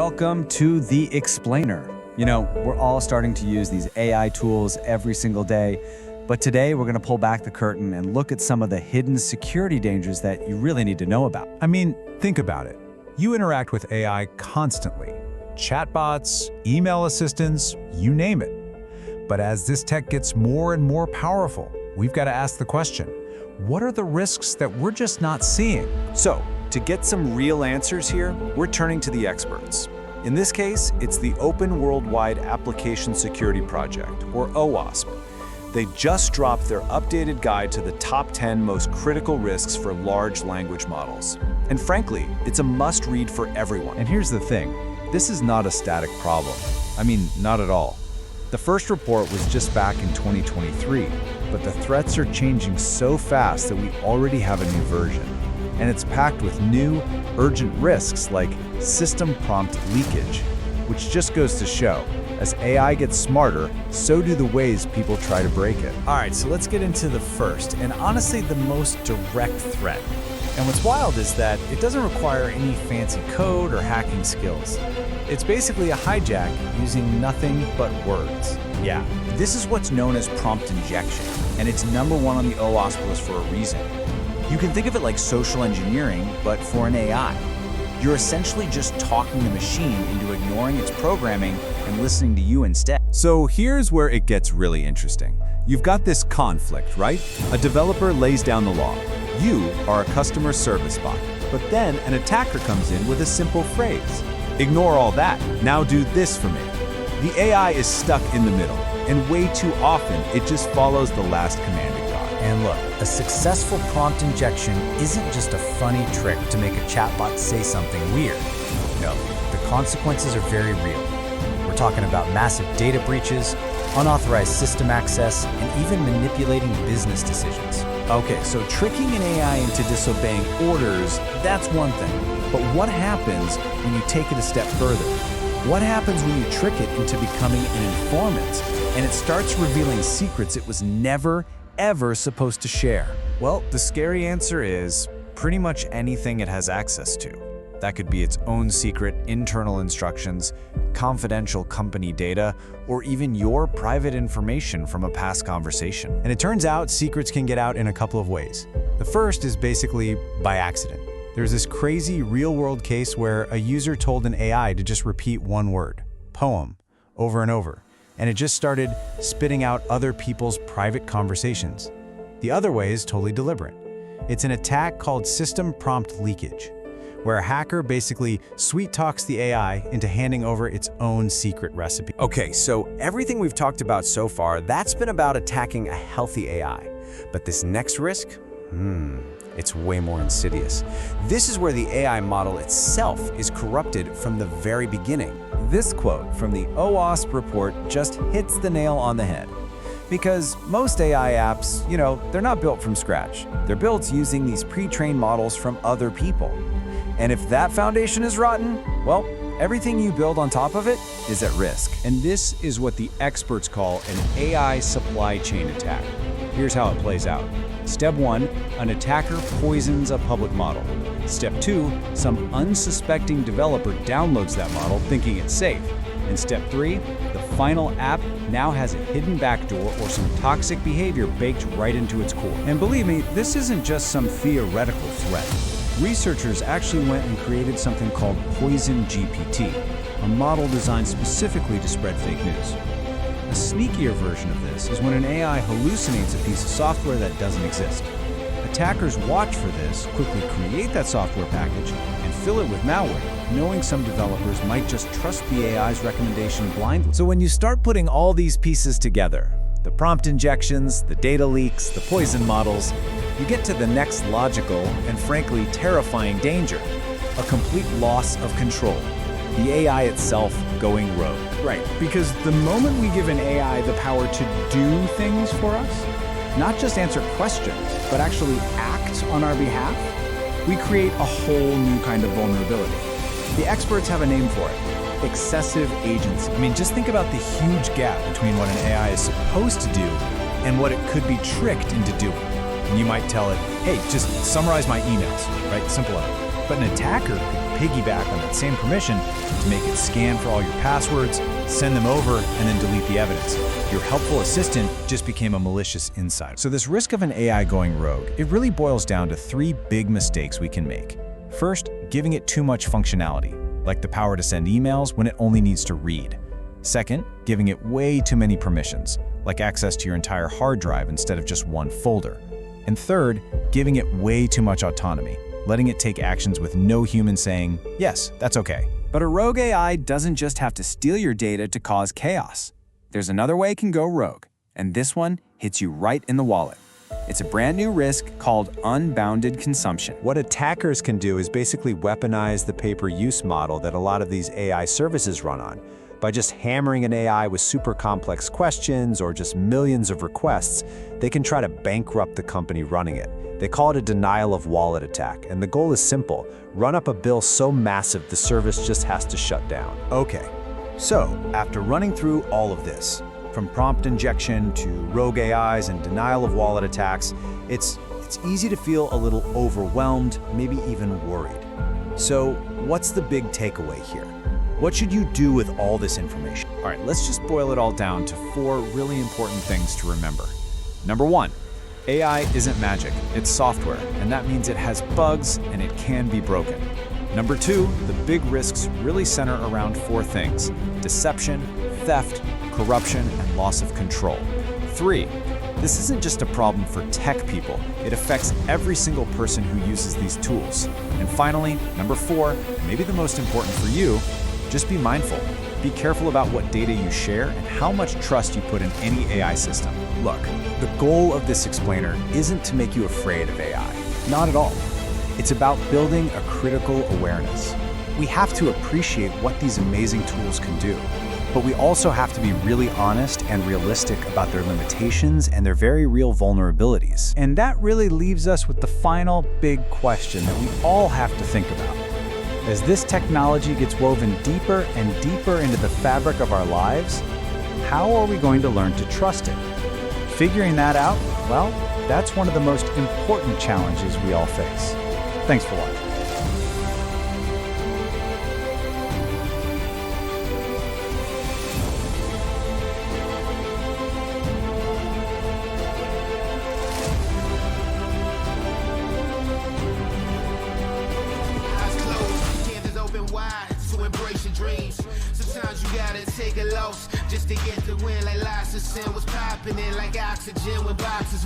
welcome to The Explainer. You know, we're all starting to use these AI tools every single day, but today we're going to pull back the curtain and look at some of the hidden security dangers that you really need to know about. I mean, think about it. You interact with AI constantly. Chatbots, email assistants, you name it. But as this tech gets more and more powerful, we've got to ask the question, what are the risks that we're just not seeing? So, to get some real answers here, we're turning to the experts. In this case, it's the Open Worldwide Application Security Project, or OWASP. They just dropped their updated guide to the top 10 most critical risks for large language models. And frankly, it's a must-read for everyone. And here's the thing, this is not a static problem. I mean, not at all. The first report was just back in 2023, but the threats are changing so fast that we already have a new version. And it's packed with new, urgent risks like system prompt leakage, which just goes to show, as AI gets smarter, so do the ways people try to break it. All right, so let's get into the first, and honestly the most direct threat. And what's wild is that it doesn't require any fancy code or hacking skills. It's basically a hijack using nothing but words. Yeah, this is what's known as prompt injection, and it's #1 on the OWASP list for a reason. You can think of it like social engineering, but for an AI. You're essentially just talking the machine into ignoring its programming and listening to you instead. So here's where it gets really interesting. You've got this conflict, right? A developer lays down the law. You are a customer service bot. But then an attacker comes in with a simple phrase. Ignore all that. Now do this for me. The AI is stuck in the middle, and way too often it just follows the last command it got. And look, a successful prompt injection isn't just a funny trick to make a chatbot say something weird. No, the consequences are very real. We're talking about massive data breaches, unauthorized system access, and even manipulating business decisions. Okay, so tricking an AI into disobeying orders, that's one thing. But what happens when you take it a step further? What happens when you trick it into becoming an informant and it starts revealing secrets it was never, ever supposed to share? Well, the scary answer is pretty much anything it has access to. That could be its own secret internal instructions, confidential company data, or even your private information from a past conversation. And it turns out secrets can get out in a couple of ways. The first is basically by accident. There's this crazy real-world case where a user told an AI to just repeat one word, poem, over and over, and it just started spitting out other people's private conversations. The other way is totally deliberate. It's an attack called system prompt leakage, where a hacker basically sweet-talks the AI into handing over its own secret recipe. Okay, so everything we've talked about so far, that's been about attacking a healthy AI. But this next risk? It's way more insidious. This is where the AI model itself is corrupted from the very beginning. This quote from the OWASP report just hits the nail on the head. Because most AI apps, they're not built from scratch. They're built using these pre-trained models from other people. And if that foundation is rotten, well, everything you build on top of it is at risk. And this is what the experts call an AI supply chain attack. Here's how it plays out. Step 1, an attacker poisons a public model. Step 2, some unsuspecting developer downloads that model thinking it's safe. And step 3, the final app now has a hidden backdoor or some toxic behavior baked right into its core. And believe me, this isn't just some theoretical threat. Researchers actually went and created something called Poison GPT, a model designed specifically to spread fake news. A sneakier version of this is when an AI hallucinates a piece of software that doesn't exist. Attackers watch for this, quickly create that software package, and fill it with malware, knowing some developers might just trust the AI's recommendation blindly. So when you start putting all these pieces together, the prompt injections, the data leaks, the poison models, you get to the next logical and frankly terrifying danger, a complete loss of control. The AI itself going rogue. Right, because the moment we give an AI the power to do things for us, not just answer questions, but actually act on our behalf, we create a whole new kind of vulnerability. The experts have a name for it: excessive agency. I mean, just think about the huge gap between what an AI is supposed to do and what it could be tricked into doing. And you might tell it, hey, just summarize my emails, right? Simple enough. But an attacker could piggyback on that same permission to make it scan for all your passwords, send them over, and then delete the evidence. Your helpful assistant just became a malicious insider. So this risk of an AI going rogue, it really boils down to 3 big mistakes we can make. First, giving it too much functionality, like the power to send emails when it only needs to read. Second, giving it way too many permissions, like access to your entire hard drive instead of just one folder. And third, giving it way too much autonomy, letting it take actions with no human saying, yes, that's okay. But a rogue AI doesn't just have to steal your data to cause chaos. There's another way it can go rogue, and this one hits you right in the wallet. It's a brand new risk called unbounded consumption. What attackers can do is basically weaponize the pay-per-use model that a lot of these AI services run on. By just hammering an AI with super complex questions or just millions of requests, they can try to bankrupt the company running it. They call it a denial of wallet attack, and the goal is simple: run up a bill so massive the service just has to shut down. Okay, so after running through all of this, from prompt injection to rogue AIs and denial of wallet attacks, it's easy to feel a little overwhelmed, maybe even worried. So what's the big takeaway here? What should you do with all this information? All right, let's just boil it all down to 4 really important things to remember. Number 1, AI isn't magic, it's software, and that means it has bugs and it can be broken. Number 2, the big risks really center around 4 things: deception, theft, corruption, and loss of control. 3, this isn't just a problem for tech people, it affects every single person who uses these tools. And finally, number 4, and maybe the most important for you, just be mindful. Be careful about what data you share and how much trust you put in any AI system. Look, the goal of this explainer isn't to make you afraid of AI. Not at all. It's about building a critical awareness. We have to appreciate what these amazing tools can do, but we also have to be really honest and realistic about their limitations and their very real vulnerabilities. And that really leaves us with the final big question that we all have to think about. As this technology gets woven deeper and deeper into the fabric of our lives, how are we going to learn to trust it? Figuring that out, well, that's one of the most important challenges we all face. Thanks for watching. Sometimes you gotta take a loss just to get the win. Like lots of sin was popping in like oxygen when boxes